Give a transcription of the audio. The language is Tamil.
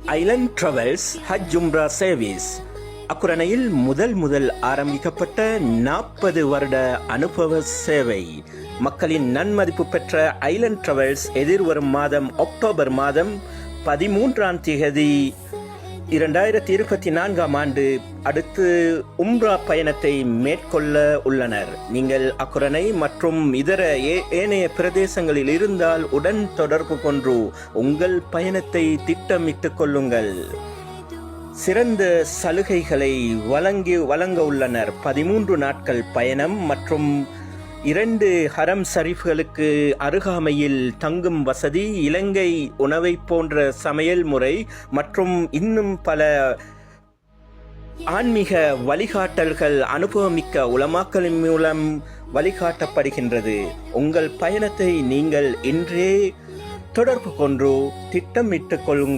ஐலண்ட் டிராவல்ஸ் ஹஜ் உம்ரா சர்வீஸ் அக்குரணையில் முதல் ஆரம்பிக்கப்பட்ட 40 வருட அனுபவ சேவை. மக்களின் நன்மதிப்பு பெற்ற ஐலண்ட் டிராவல்ஸ் எதிர்வரும் மாதம் அக்டோபர் மாதம் 13ஆம் தேதி 2024 அடுத்து உம்ரா பயணத்தை மேற்கொள்ள உள்ளனர். நீங்கள் அக்குரணை மற்றும் இதர ஏனைய பிரதேசங்களில் இருந்தால் உடன் தொடர்பு கொண்டு உங்கள் பயணத்தை திட்டமிட்டுக் கொள்ளுங்கள். சிறந்த சலுகைகளை வழங்க உள்ளனர். 13 நாட்கள் பயணம் மற்றும் 2 ஹரம் ஷரீஃப்களுக்கு அருகாமையில் தங்கும் வசதி, இலங்கை உணவை போன்ற சமையல் முறை மற்றும் இன்னும் பல ஆன்மீக வழிகாட்டல்கள் அனுபவமிக்க உலமாக்களின் மூலம் வழிகாட்டப்படுகின்றது. உங்கள் பயணத்தை நீங்கள் இன்றே தொடர்பு கொண்டு திட்டமிட்டுக் கொள்ளுங்கள்.